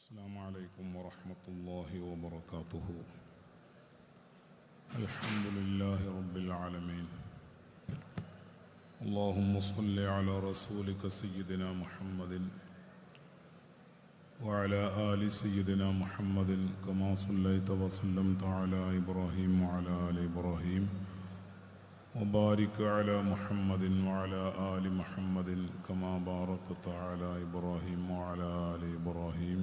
السلام عليكم ورحمة الله وبركاته. الحمد لله رب العالمين. اللهم صل على رسولك سيدنا محمد وعلى آل سيدنا محمد كما صليت وسلمت على إبراهيم وعلى آل إبراهيم وبارك على محمد وعلى آل محمد كما باركت على إبراهيم وعلى آل إبراهيم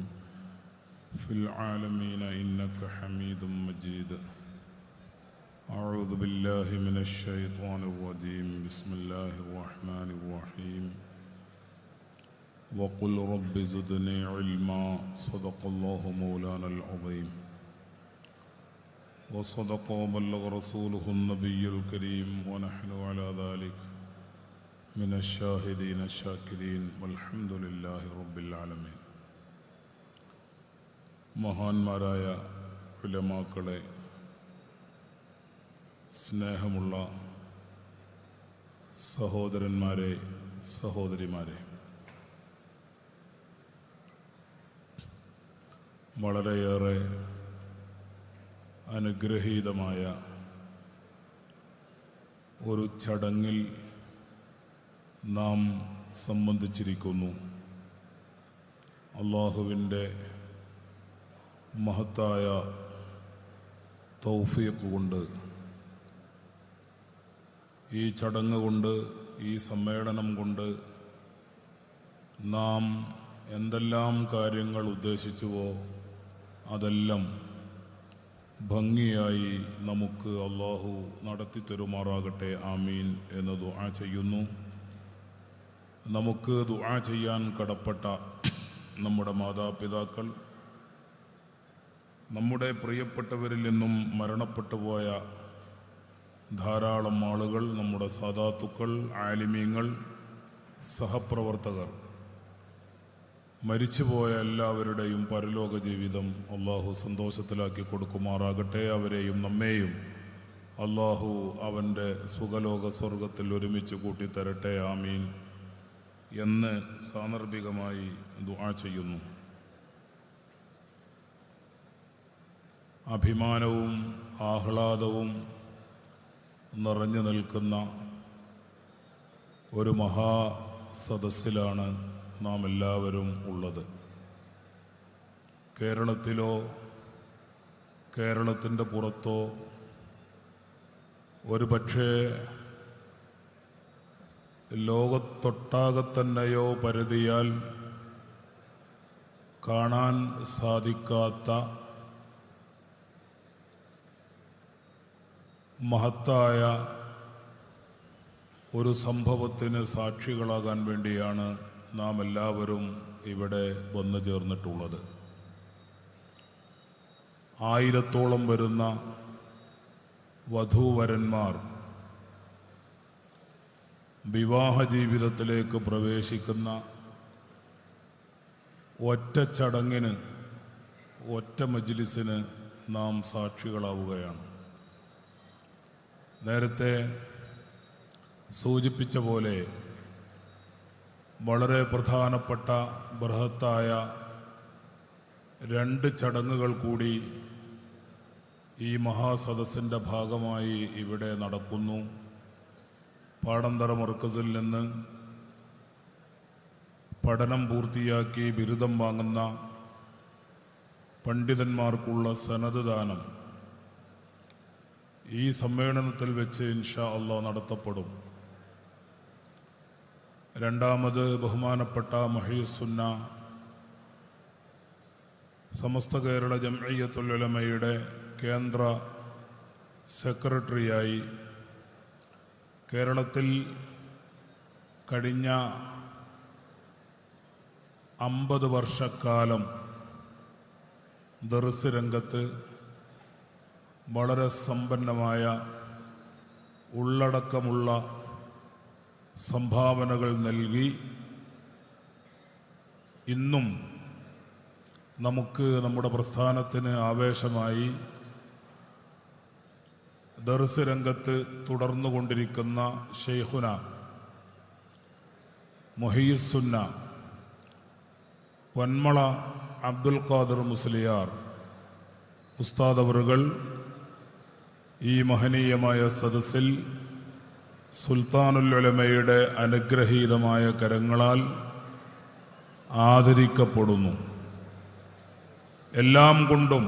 في العالمين إنك حميد مجيد. أعوذ بالله من الشيطان الرجيم. بسم الله الرحمن الرحيم. وقل رب زدني علما. صدق الله مولانا العظيم وصدق وبلغ رسوله النبي الكريم ونحن على ذلك من الشاهدين الشاكرين والحمد لله رب العالمين. മഹാന്മാരായ ഉലമാക്കളെ, സ്നേഹമുള്ള സഹോദരന്മാരെ, സഹോദരിമാരെ, വളരെയേറെ അനുഗ്രഹീതമായ ഒരു ചടങ്ങിൽ നാം സംബന്ധിച്ചിരിക്കുന്നു. അല്ലാഹുവിൻ്റെ മഹത്തായ തൗഫീഖ് കൊണ്ട്, ഈ ചടങ്ങ് കൊണ്ട്, ഈ സമ്മേളനം കൊണ്ട് നാം എന്തെല്ലാം കാര്യങ്ങൾ ഉദ്ദേശിച്ചുവോ അതെല്ലാം ഭംഗിയായി നമുക്ക് അല്ലാഹു നടത്തിത്തരുമാറാകട്ടെ. ആമീൻ എന്ന് ദുആ ചെയ്യുന്നു. നമുക്ക് ദുആ ചെയ്യാൻ കടപ്പെട്ട നമ്മുടെ മാതാപിതാക്കൾ, നമ്മുടെ പ്രിയപ്പെട്ടവരിൽ നിന്നും മരണപ്പെട്ടു പോയ ധാരാളം ആളുകൾ, നമ്മുടെ സാദാത്തുക്കൾ, ആലിമീങ്ങൾ, സഹപ്രവർത്തകർ, മരിച്ചുപോയ എല്ലാവരുടെയും പരലോക ജീവിതം അള്ളാഹു സന്തോഷത്തിലാക്കി കൊടുക്കുമാറാകട്ടെ. അവരെയും നമ്മെയും അള്ളാഹു അവൻ്റെ സുഖലോക സ്വർഗത്തിൽ ഒരുമിച്ച് കൂട്ടിത്തരട്ടെ. ആമീൻ എന്ന് സാന്ദർഭികമായി ദുആ ചെയ്യുന്നു. അഭിമാനവും ആഹ്ലാദവും നിറഞ്ഞു നിൽക്കുന്ന ഒരു മഹാസദസ്സിലാണ് നാം എല്ലാവരും ഉള്ളത്. കേരളത്തിലോ കേരളത്തിൻ്റെ പുറത്തോ ഒരു പക്ഷേ ലോകത്തൊട്ടാകെ തന്നെയോ പരിധിയാൽ കാണാൻ സാധിക്കാത്ത മഹത്തായ ഒരു സംഭവത്തിന് സാക്ഷികളാകാൻ വേണ്ടിയാണ് നാം എല്ലാവരും ഇവിടെ വന്നു ചേർന്നിട്ടുള്ളത്. 1000-ഓളം വരുന്ന വധൂവരന്മാർ വിവാഹ ജീവിതത്തിലേക്ക് പ്രവേശിക്കുന്ന ഒറ്റ ചടങ്ങിന്, ഒറ്റ മജ്ലിസിന് നാം സാക്ഷികളാവുകയാണ്. നേരത്തെ സൂചിപ്പിച്ച പോലെ വളരെ പ്രധാനപ്പെട്ട ബൃഹത്തായ 2 ചടങ്ങുകൾ കൂടി ഈ മഹാസദസ്സിൻ്റെ ഭാഗമായി ഇവിടെ നടക്കുന്നു. പാടന്തറ മർക്കസിൽ നിന്ന് പഠനം പൂർത്തിയാക്കി ബിരുദം വാങ്ങുന്ന പണ്ഡിതന്മാർക്കുള്ള സനദ് ദാനം ഈ സമ്മേളനത്തിൽ വെച്ച് ഇൻഷാ അല്ലാഹ് നടത്തപ്പെടും. രണ്ടാമത് ബഹുമാനപ്പെട്ട മഹീസുന്ന സമസ്ത കേരള ജംഇയ്യത്തുൽ ഉലമയുടെ കേന്ദ്ര സെക്രട്ടറിയായി കേരളത്തിൽ കഴിഞ്ഞ 50 വർഷക്കാലം ദർസ് രംഗത്ത് വളരെ സമ്പന്നമായ ഉള്ളടക്കമുള്ള സംഭാവനകൾ നൽകി ഇന്നും നമുക്ക് നമ്മുടെ പ്രസ്ഥാനത്തിന് ആവേശമായി ദർസ് രംഗത്ത് തുടർന്നുകൊണ്ടിരിക്കുന്ന ശൈഖുന മുഹയ്യിസുന്ന പൊന്മള അബ്ദുൽ ഖാദർ മുസ്ലിയാർ ഉസ്താദ് അവറുകൾ ഈ മഹനീയമായ സദസ്സിൽ സുൽത്താനുൽ ഉലമയുടെ അനുഗ്രഹീതമായ കരങ്ങളാൽ ആദരിക്കപ്പെടുന്നു. എല്ലാം കൊണ്ടും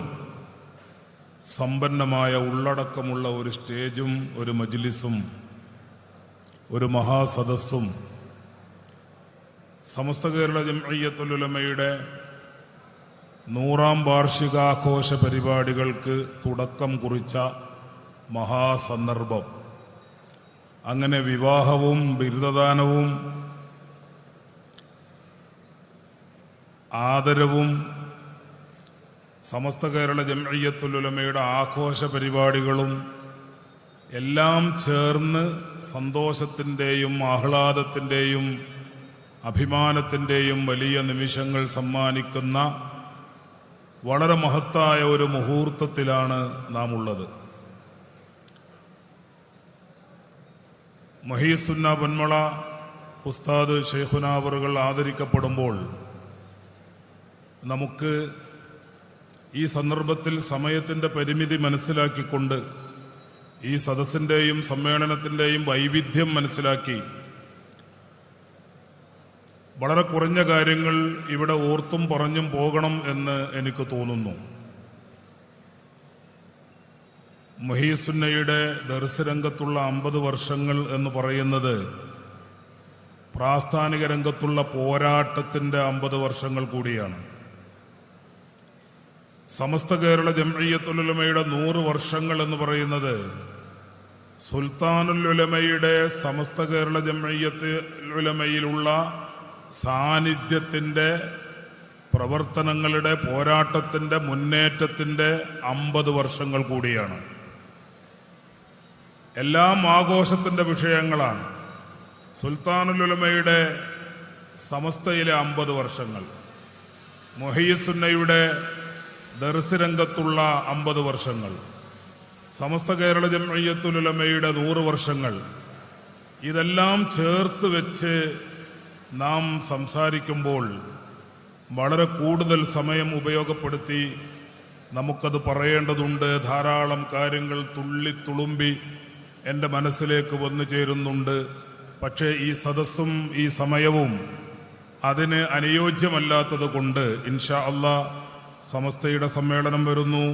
സമ്പന്നമായ ഉള്ളടക്കമുള്ള ഒരു സ്റ്റേജും ഒരു മജ്ലിസും ഒരു മഹാസദസ്സും സമസ്ത കേരള ജംഇയ്യത്തുൽ ഉലമയുടെ 100ാം വാർഷികാഘോഷ പരിപാടികൾക്ക് തുടക്കം കുറിച്ച മഹാസന്ദർഭം. അങ്ങനെ വിവാഹവും ബിരുദദാനവും ആദരവും സമസ്ത കേരള ജംഇയ്യത്തുൽ ഉലമയുടെ ആഘോഷ പരിപാടികളും എല്ലാം ചേർന്ന് സന്തോഷത്തിൻ്റെയും ആഹ്ലാദത്തിൻ്റെയും അഭിമാനത്തിൻ്റെയും വലിയ നിമിഷങ്ങൾ സമ്മാനിക്കുന്ന വളരെ മഹത്തായ ഒരു മുഹൂർത്തത്തിലാണ് നാം ഉള്ളത്. മഹീസുന്ന പൊന്മള ഉസ്താദ് ശൈഖുനാ അവറുകൾ ആദരിക്കപ്പെടുമ്പോൾ നമുക്ക് ഈ സന്ദർഭത്തിൽ സമയത്തിൻ്റെ പരിമിതി മനസ്സിലാക്കിക്കൊണ്ട് ഈ സദസ്സിൻ്റെയും സമ്മേളനത്തിൻ്റെയും വൈവിധ്യം മനസ്സിലാക്കി വളരെ കുറഞ്ഞ കാര്യങ്ങൾ ഇവിടെ ഓർത്തും പറഞ്ഞും പോകണം എന്ന് എനിക്ക് തോന്നുന്നു. മഹീസുന്നയുടെ ദർസ് രംഗത്തുള്ള 50 വർഷങ്ങൾ എന്ന് പറയുന്നത് പ്രാസ്ഥാനിക രംഗത്തുള്ള പോരാട്ടത്തിൻ്റെ 50 വർഷങ്ങൾ കൂടിയാണ്. സമസ്ത കേരള ജംഇയ്യത്തുൽ ഉലമയുടെ 100 വർഷങ്ങൾ എന്ന് പറയുന്നത് സുൽത്താനുൽ ഉലമയുടെ സമസ്ത കേരള ജംഇയ്യത്തുൽ ഉലമയിലുള്ള സാന്നിധ്യത്തിൻ്റെ പ്രവർത്തനങ്ങളുടെ പോരാട്ടത്തിൻ്റെ മുന്നേറ്റത്തിൻ്റെ 50 വർഷങ്ങൾ കൂടിയാണ്. എല്ലാം ആഘോഷത്തിൻ്റെ വിഷയങ്ങളാണ്. സുൽത്താനുൽ ഉലമയുടെ സമസ്തയിലെ 50 വർഷങ്ങൾ, മുഹയ്യിസുന്നയുടെ ദർസ് രംഗത്തുള്ള 50 വർഷങ്ങൾ, സമസ്ത കേരള ജംഇയ്യത്തുൽ ഉലമയുടെ 100 വർഷങ്ങൾ, ഇതെല്ലാം ചേർത്ത് വെച്ച് നാം സംസാരിക്കുമ്പോൾ വളരെ കൂടുതൽ സമയം ഉപയോഗപ്പെടുത്തി നമുക്കത് പറയേണ്ടതുണ്ട്. ധാരാളം കാര്യങ്ങൾ തുള്ളിത്തുളുമ്പി എൻ്റെ മനസ്സിലേക്ക് വന്നു ചേരുന്നുണ്ട്. പക്ഷേ ഈ സദസ്സും ഈ സമയവും അതിന് അനുയോജ്യമല്ലാത്തത് കൊണ്ട് ഇൻഷാ അല്ലാഹ് സമസ്തയുടെ സമ്മേളനം വരുന്നു.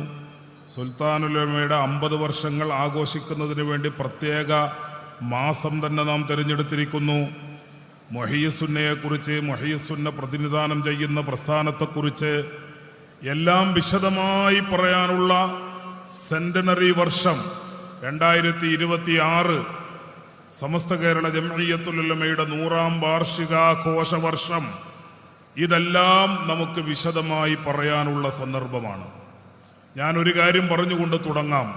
സുൽത്താനുൽ ഉലമയുടെ 50 വർഷങ്ങൾ ആഘോഷിക്കുന്നതിന് വേണ്ടി പ്രത്യേക മാസം തന്നെ നാം തിരഞ്ഞെടുത്തിരിക്കുന്നു. മുഹയ്യിസുന്നയെക്കുറിച്ച്, മുഹയ്യിസുന്ന പ്രതിനിധാനം ചെയ്യുന്ന പ്രസ്ഥാനത്തെക്കുറിച്ച് എല്ലാം വിശദമായി പറയാനുള്ള സെന്റനറി വർഷം 2026 സമസ്ത കേരള ജംഇയ്യത്തുൽ ഉലമയുടെ 100ാം വാർഷികാഘോഷ വർഷം. ഇതെല്ലാം നമുക്ക് വിശദമായി പറയാനുള്ള സന്ദർഭമാണ്. ഞാനൊരു കാര്യം പറഞ്ഞുകൊണ്ട് തുടങ്ങാം.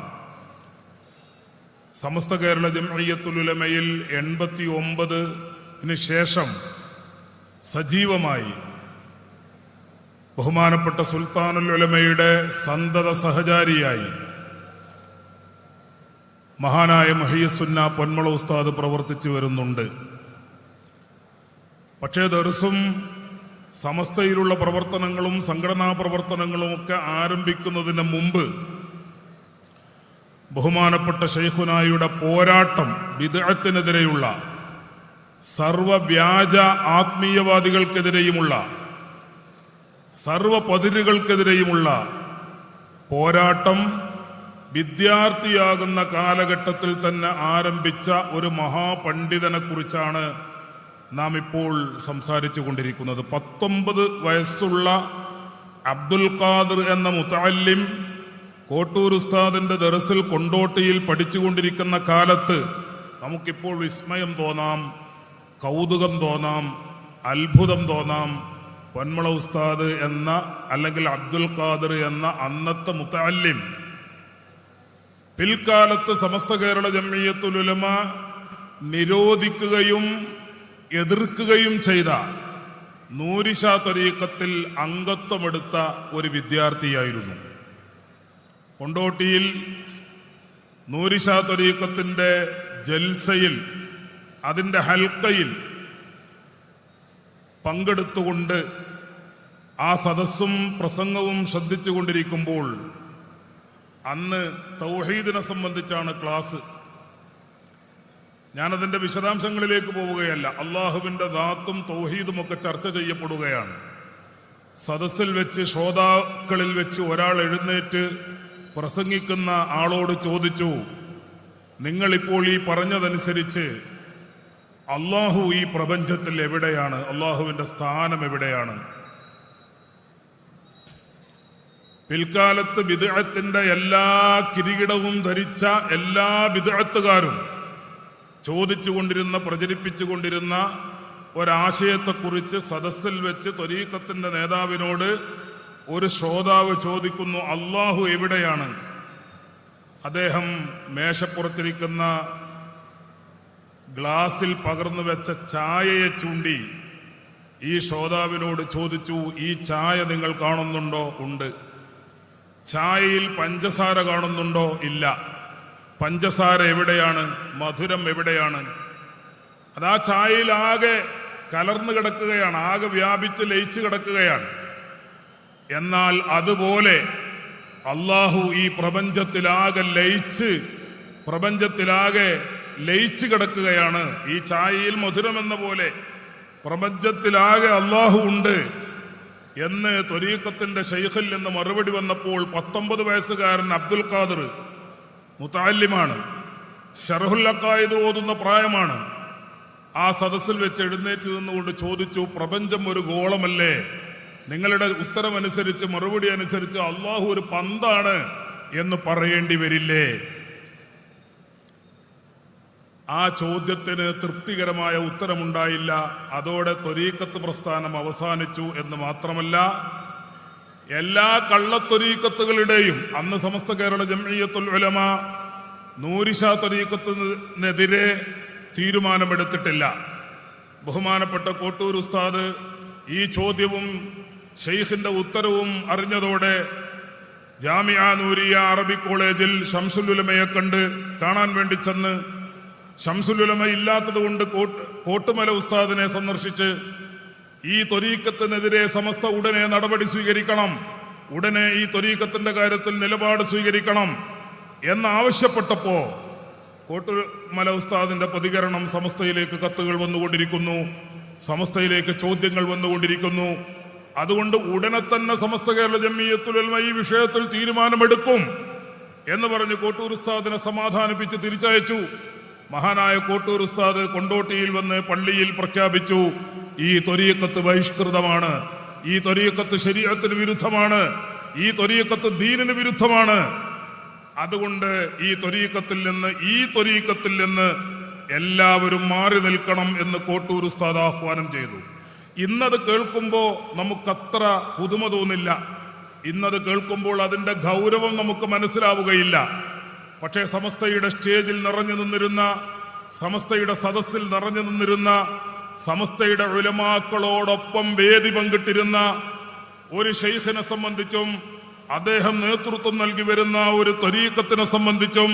സമസ്ത കേരള ജംഇയ്യത്തുൽ ഉലമയിൽ 89-ന് ശേഷം സജീവമായി ബഹുമാനപ്പെട്ട സുൽത്താനുൽ ഉലമയുടെ സന്തത സഹചാരിയായി മഹാനായ മുഹയ്യിസുന്ന പൊന്മള ഉസ്താദ് പ്രവർത്തിച്ചു വരുന്നുണ്ട്. പക്ഷേ ദർസും സമസ്തയിലുള്ള പ്രവർത്തനങ്ങളും സംഘടനാ പ്രവർത്തനങ്ങളുമൊക്കെ ആരംഭിക്കുന്നതിന് മുമ്പ് ബഹുമാനപ്പെട്ട ശൈഖുനായുടെ പോരാട്ടം, ബിദ്അത്തിനെതിരെയുള്ള സർവവ്യാജ ആത്മീയവാദികൾക്കെതിരെയുമുള്ള സർവപതിരുകൾക്കെതിരെയുമുള്ള പോരാട്ടം വിദ്യാർത്ഥിയാകുന്ന കാലഘട്ടത്തിൽ തന്നെ ആരംഭിച്ച ഒരു മഹാപണ്ഡിതനെ കുറിച്ചാണ് നാം ഇപ്പോൾ സംസാരിച്ചു കൊണ്ടിരിക്കുന്നത്. 19 വയസ്സുള്ള അബ്ദുൽ ഖാദർ എന്ന മുതഅല്ലിം കോട്ടൂർ ഉസ്താദിന്റെ ദർസിൽ കൊണ്ടോട്ടിയിൽ പഠിച്ചുകൊണ്ടിരിക്കുന്ന കാലത്ത് നമുക്കിപ്പോൾ വിസ്മയം തോന്നാം, കൗതുകം തോന്നാം, അത്ഭുതം തോന്നാം. പൊന്മള ഉസ്താദ് എന്ന അല്ലെങ്കിൽ അബ്ദുൽ ഖാദർ എന്ന അന്നത്തെ മുതഅല്ലിം പിൽക്കാലത്ത് സമസ്ത കേരള ജംഇയ്യത്തുൽ ഉലമ നിരോധിക്കുകയും എതിർക്കുകയും ചെയ്ത നൂരിഷ തരീഖത്തിൽ അംഗത്വമെടുത്ത ഒരു വിദ്യാർത്ഥിയായിരുന്നു. കൊണ്ടോട്ടിയിൽ നൂരിഷ തരീഖത്തിന്റെ ജൽസയിൽ, അതിൻ്റെ ഹൽക്കയിൽ പങ്കെടുത്തുകൊണ്ട് ആ സദസ്സും പ്രസംഗവും ശ്രദ്ധിച്ചുകൊണ്ടിരിക്കുമ്പോൾ അന്ന് തൗഹീദിനെ സംബന്ധിച്ചാണ് ക്ലാസ്. ഞാനതിൻ്റെ വിശദാംശങ്ങളിലേക്ക് പോവുകയല്ല. അള്ളാഹുവിൻ്റെ ദാത്തും തൗഹീദും ഒക്കെ ചർച്ച ചെയ്യപ്പെടുകയാണ്. സദസ്സിൽ വെച്ച് ശ്രോതാക്കളിൽ വെച്ച് ഒരാൾ എഴുന്നേറ്റ് പ്രസംഗിക്കുന്ന ആളോട് ചോദിച്ചു, നിങ്ങളിപ്പോൾ ഈ പറഞ്ഞതനുസരിച്ച് അള്ളാഹു ഈ പ്രപഞ്ചത്തിൽ എവിടെയാണ്? അള്ളാഹുവിൻ്റെ സ്ഥാനം എവിടെയാണ്? പിൽക്കാലത്ത് ബിദ്അത്തിന്റെ എല്ലാ കിരീടവും ധരിച്ച എല്ലാ ബിദ്അത്തുകാരും ചോദിച്ചുകൊണ്ടിരുന്ന പ്രചരിപ്പിച്ചുകൊണ്ടിരുന്ന ഒരാശയത്തെക്കുറിച്ച് സദസ്സിൽ വെച്ച് ത്വരീഖത്തിന്റെ നേതാവിനോട് ഒരു ശ്രോതാവ് ചോദിക്കുന്നു, അള്ളാഹു എവിടെയാണ്? അദ്ദേഹം മേശപ്പുറത്തിരിക്കുന്ന ഗ്ലാസിൽ പകർന്നു വെച്ച ചായയെ ചൂണ്ടി ഈ ശ്രോതാവിനോട് ചോദിച്ചു, ഈ ചായ നിങ്ങൾ കാണുന്നുണ്ടോ? ഉണ്ട്. ചായയിൽ പഞ്ചസാര കാണുന്നുണ്ടോ? ഇല്ല. പഞ്ചസാര എവിടെയാണ്? മധുരം എവിടെയാണ്? അതാ ചായയിൽ ആകെ കലർന്നു കിടക്കുകയാണ്, ആകെ വ്യാപിച്ച് ലയിച്ചു കിടക്കുകയാണ്. എന്നാൽ അതുപോലെ അള്ളാഹു ഈ പ്രപഞ്ചത്തിലാകെ ലയിച്ചു കിടക്കുകയാണ്. ഈ ചായയിൽ മധുരം എന്ന പോലെ പ്രപഞ്ചത്തിലാകെ അള്ളാഹു ഉണ്ട് എന്ന് ത്വരീഖത്തിന്റെ ശൈഖിൽ നിന്ന് മറുപടി വന്നപ്പോൾ 19 വയസ്സുകാരൻ അബ്ദുൽ ഖാദിർ മുതഅല്ലിമാണ്, ശർഹുൽ അഖായിദ് ഓതുന്ന പ്രായമാണ്. ആ സദസ്സിൽ വെച്ച് എഴുന്നേറ്റ് നിന്നുകൊണ്ട് ചോദിച്ചു, പ്രപഞ്ചം ഒരു ഗോളമല്ലേ? നിങ്ങളുടെ ഉത്തരമനുസരിച്ച്, മറുപടി അനുസരിച്ച് അള്ളാഹു ഒരു പന്താണ് എന്ന് പറയേണ്ടി വരില്ലേ? ആ ചോദ്യത്തിന് തൃപ്തികരമായ ഉത്തരമുണ്ടായില്ല. അതോടെ ത്വരീഖത്ത് പ്രസ്ഥാനം അവസാനിച്ചു എന്ന് മാത്രമല്ല, എല്ലാ കള്ളത്വരീഖത്തുകളുടെയും അന്ന് സമസ്ത കേരള ജംഇയ്യത്തുൽ ഉലമ നൂരിഷാ ത്വരീഖത്തിനെതിരെ തീരുമാനമെടുത്തിട്ടില്ല. ബഹുമാനപ്പെട്ട കോട്ടൂർ ഉസ്താദ് ഈ ചോദ്യവും ഷെയ്ഖിന്റെ ഉത്തരവും അറിഞ്ഞതോടെ ജാമിഅ നൂരിയ അറബി കോളേജിൽ ശംസുൽ ഉലമയെ കാണാൻ വേണ്ടി ചെന്ന്, ശംസുൽ ഉലമ ഇല്ലാത്തത് കൊണ്ട് കോട്ടുമല ഉസ്താദിനെ സന്ദർശിച്ച് ഈ ത്വരീഖത്തിനെതിരെ സമസ്ത ഉടനെ നടപടി സ്വീകരിക്കണം, ഉടനെ ഈ ത്വരീഖത്തിന്റെ കാര്യത്തിൽ നിലപാട് സ്വീകരിക്കണം എന്നാവശ്യപ്പെട്ടപ്പോ കോട്ടുമല ഉസ്താദിന്റെ പ്രതികരണം, സമസ്തയിലേക്ക് കത്തുകൾ വന്നുകൊണ്ടിരിക്കുന്നു, സമസ്തയിലേക്ക് ചോദ്യങ്ങൾ വന്നുകൊണ്ടിരിക്കുന്നു, അതുകൊണ്ട് ഉടനെ തന്നെ സമസ്ത കേരള ജംഇയ്യത്തുൽ ഉലമ ഈ വിഷയത്തിൽ തീരുമാനമെടുക്കും എന്ന് പറഞ്ഞ് കോട്ടൂർ ഉസ്താദിനെ സമാധാനിപ്പിച്ച് തിരിച്ചയച്ചു. മഹാനായ കോട്ടൂർ ഉസ്താദ് കൊണ്ടോട്ടിയിൽ വന്ന് പള്ളിയിൽ പ്രഖ്യാപിച്ചു, ഈ ത്വരീഖത്ത് ബഹിഷ്കൃതമാണ്, ഈ ത്വരീഖത്ത് ശരീഅത്തിന് വിരുദ്ധമാണ്, ഈ ത്വരീഖത്ത് ദീനിന് വിരുദ്ധമാണ്. അതുകൊണ്ട് ഈ ത്വരീഖത്തിൽ നിന്ന് എല്ലാവരും മാറി നിൽക്കണം എന്ന് കോട്ടൂർ ഉസ്താദ് ആഹ്വാനം ചെയ്തു. ഇന്നത് കേൾക്കുമ്പോൾ നമുക്കത്ര പുതുമ തോന്നില്ല, ഇന്നത് കേൾക്കുമ്പോൾ അതിൻ്റെ ഗൗരവം നമുക്ക് മനസ്സിലാവുകയില്ല. പക്ഷേ സമസ്തയുടെ സ്റ്റേജിൽ നിറഞ്ഞു നിന്നിരുന്ന, സമസ്തയുടെ സദസ്സിൽ നിറഞ്ഞു നിന്നിരുന്ന, സമസ്തയുടെ ഉലമാക്കളോടൊപ്പം വേദി പങ്കിട്ടിരുന്ന ഒരു ശൈഖിനെ സംബന്ധിച്ചും, അദ്ദേഹം നേതൃത്വം നൽകി വരുന്ന ഒരു ത്വരീഖത്തിനെ സംബന്ധിച്ചും,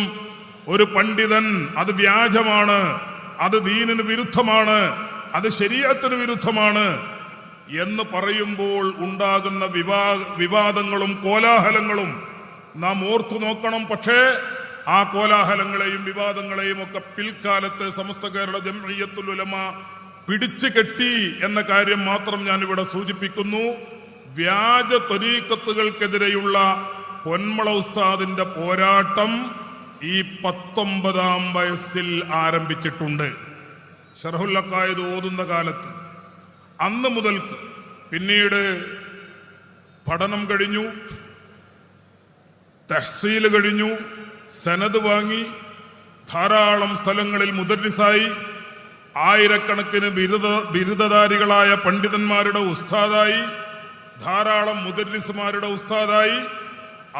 ഒരു പണ്ഡിതൻ അത് വ്യാജമാണ്, അത് ദീനിന് വിരുദ്ധമാണ്, അത് ശരീഅത്തിന് വിരുദ്ധമാണ് എന്ന് പറയുമ്പോൾ ഉണ്ടാകുന്ന വിവാദങ്ങളും കോലാഹലങ്ങളും നാം ഓർത്തു നോക്കണം. പക്ഷേ ആ കോലാഹലങ്ങളെയും വിവാദങ്ങളെയും ഒക്കെ പിൽക്കാലത്ത് സമസ്ത കേരള ജംഇയ്യത്തുൽ ഉലമ പിടിച്ചു കെട്ടി എന്ന കാര്യം മാത്രം ഞാൻ ഇവിടെ സൂചിപ്പിക്കുന്നു. വ്യാജ ത്വരീഖത്തുകൾക്കെതിരെയുള്ള പൊന്മള ഉസ്താദിന്റെ പോരാട്ടം ഈ 19-ാം വയസ്സിൽ ആരംഭിച്ചിട്ടുണ്ട്. ശർഹുൽ അഖായിദ് ഓതുന്ന കാലത്ത് അന്ന് മുതൽ പിന്നീട് പഠനം കഴിഞ്ഞു, തഹ്സീൽ കഴിഞ്ഞു, സനദ് വാങ്ങി, ധാരാളം സ്ഥലങ്ങളിൽ മുദർരിസായി, ആയിരക്കണക്കിന് ബിരുദധാരികളായ പണ്ഡിതന്മാരുടെ ഉസ്താദായി, ധാരാളം മുദർരിസുമാരുടെ ഉസ്താദായി.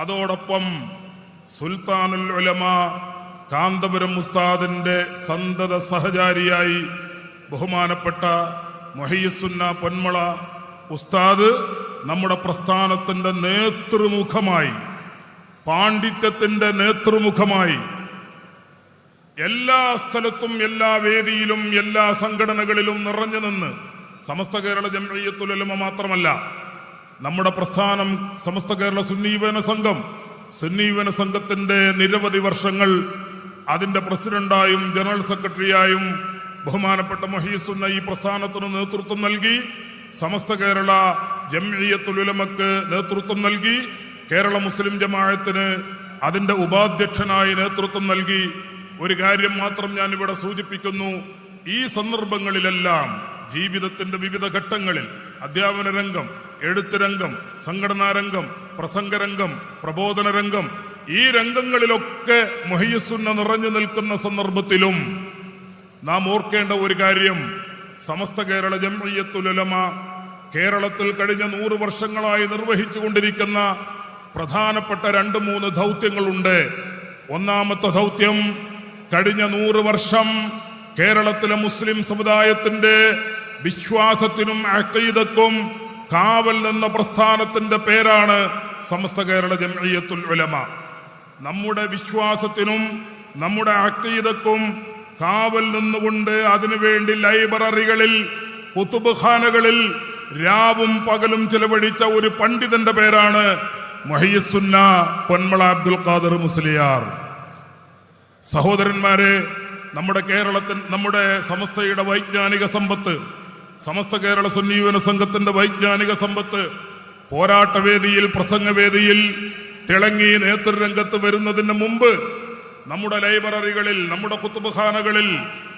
അതോടൊപ്പം സുൽത്താനുൽ ഉലമ കാന്തപുരം ഉസ്താദിന്റെ സന്തത സഹചാരിയായി ബഹുമാനപ്പെട്ട മുഹയ്യിസുന്ന പൊന്മള ഉസ്താദ് നമ്മുടെ പ്രസ്ഥാനത്തിന്റെ നേതൃമുഖമായി, പാണ്ഡിത്യത്തിന്റെ നേതൃമുഖമായി എല്ലാ സ്ഥലത്തും, എല്ലാ വേദിയിലും, എല്ലാ സംഘടനകളിലും നിറഞ്ഞു നിന്ന് സമസ്ത കേരള ജംഇയ്യത്തുൽ ഉലമ മാത്രമല്ല നമ്മുടെ പ്രസ്ഥാനം സമസ്ത കേരള സുന്നീവന സംഘത്തിന്റെ നിരവധി വർഷങ്ങൾ അതിന്റെ പ്രസിഡന്റായും ജനറൽ സെക്രട്ടറിയായും ബഹുമാനപ്പെട്ട മുഹയ്യിസുന്ന ഈ പ്രസ്ഥാനത്തിന് നേതൃത്വം നൽകി. സമസ്ത കേരള ജംഇയ്യത്തുൽ ഉലമക്ക് നേതൃത്വം നൽകി. കേരള മുസ്ലിം ജമാഅത്തിന് അതിന്റെ ഉപാധ്യക്ഷനായി നേതൃത്വം നൽകി. ഒരു കാര്യം മാത്രം ഞാൻ ഇവിടെ സൂചിപ്പിക്കുന്നു. ഈ സന്ദർഭങ്ങളിലെല്ലാം ജീവിതത്തിന്റെ വിവിധ ഘട്ടങ്ങളിൽ അധ്യാപന രംഗം, എഴുത്ത് രംഗം, സംഘടനാ രംഗം, പ്രസംഗരംഗം, പ്രബോധന രംഗം, ഈ രംഗങ്ങളിലൊക്കെ മുഹയ്യിസുന്ന നിറഞ്ഞു നിൽക്കുന്ന സന്ദർഭത്തിലും നാം ഓർക്കേണ്ട ഒരു കാര്യം, സമസ്ത കേരള ജംഇയ്യത്തുൽ ഉലമ കേരളത്തിൽ കഴിഞ്ഞ 100 വർഷങ്ങളായി നിർവഹിച്ചു കൊണ്ടിരിക്കുന്ന പ്രധാനപ്പെട്ട 2-3 ദൗത്യങ്ങളുണ്ട്. ഒന്നാമത്തെ ദൗത്യം, കഴിഞ്ഞ 100 വർഷം കേരളത്തിലെ മുസ്ലിം സമുദായത്തിന്റെ വിശ്വാസത്തിനും അഖീദക്കും കാവൽ നിന്ന പ്രസ്ഥാനത്തിന്റെ പേരാണ് സമസ്ത കേരള ജംഇയ്യത്തുൽ ഉലമ. നമ്മുടെ വിശ്വാസത്തിനും നമ്മുടെ അഖീദക്കും കാവൽ നിന്നുകൊണ്ട് അതിനുവേണ്ടി ലൈബ്രറികളിൽ, കുതുബ്ഖാനകളിൽ രാവും പകലും ചെലവഴിച്ച ഒരു പണ്ഡിതന്റെ പേരാണ് മുഹയ്യിസുന്ന പൊന്മള അബ്ദുൽ ഖാദർ മുസ്ലിയാർ. സഹോദരന്മാരെ, നമ്മുടെ സമസ്തയുടെ വൈജ്ഞാനിക സമ്പത്ത്, സമസ്ത കേരള സുന്നീവന സംഘത്തിന്റെ വൈജ്ഞാനിക സമ്പത്ത് പോരാട്ടവേദിയിൽ, പ്രസംഗവേദിയിൽ തിളങ്ങി നേതൃരംഗത്ത് വരുന്നതിന് മുമ്പ് നമ്മുടെ ലൈബ്രറികളിൽ, നമ്മുടെ കുത്തുബ്ഖാനകളിൽ,